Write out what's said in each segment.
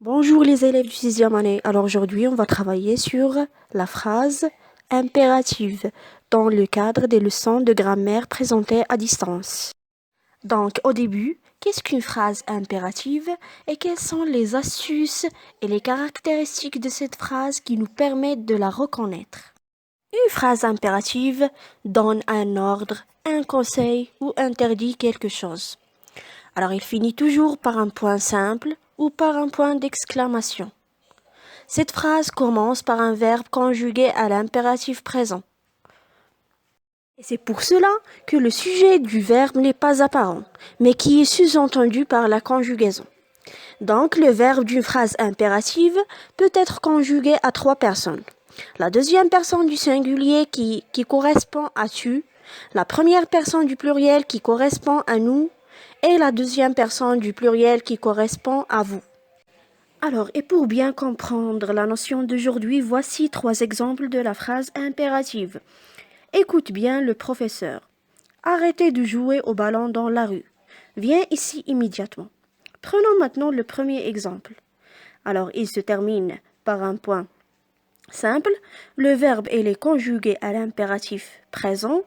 Bonjour les élèves du sixième année. Alors aujourd'hui, on va travailler sur la phrase impérative dans le cadre des leçons de grammaire présentées à distance. Donc au début, qu'est-ce qu'une phrase impérative et quelles sont les astuces et les caractéristiques de cette phrase qui nous permettent de la reconnaître? Une phrase impérative donne un ordre, un conseil ou interdit quelque chose. Alors il finit toujours par un point simple ou par un point d'exclamation. Cette phrase commence par un verbe conjugué à l'impératif présent. Et c'est pour cela que le sujet du verbe n'est pas apparent, mais qui est sous-entendu par la conjugaison. Donc le verbe d'une phrase impérative peut être conjugué à 3 personnes. La deuxième personne du singulier qui correspond à tu, la première personne du pluriel qui correspond à nous, et la deuxième personne du pluriel qui correspond à vous. Alors, et pour bien comprendre la notion d'aujourd'hui, voici 3 exemples de la phrase impérative. Écoute bien le professeur. Arrêtez de jouer au ballon dans la rue. Viens ici immédiatement. Prenons maintenant le premier exemple. Alors, il se termine par un point simple. Le verbe est conjugué à l'impératif présent.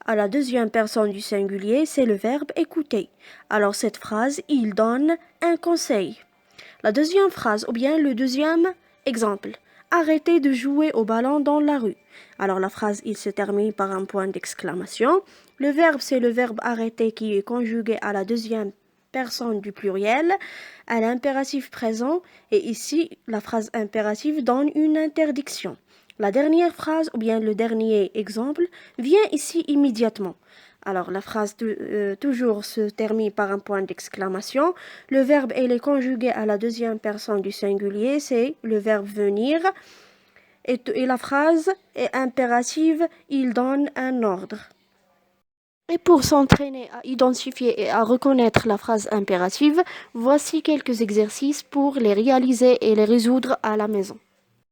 À la deuxième personne du singulier, c'est le verbe écouter. Alors cette phrase, il donne un conseil. La deuxième phrase, ou bien le deuxième exemple. Arrêtez de jouer au ballon dans la rue. Alors la phrase, il se termine par un point d'exclamation. Le verbe, c'est le verbe arrêter qui est conjugué à la deuxième personne du pluriel, à l'impératif présent. Et ici, la phrase impérative donne une interdiction. La dernière phrase, ou bien le dernier exemple, vient ici immédiatement. Alors, la phrase toujours se termine par un point d'exclamation. Le verbe est conjugué à la deuxième personne du singulier, c'est le verbe venir. Et la phrase est impérative, il donne un ordre. Et pour s'entraîner à identifier et à reconnaître la phrase impérative, voici quelques exercices pour les réaliser et les résoudre à la maison.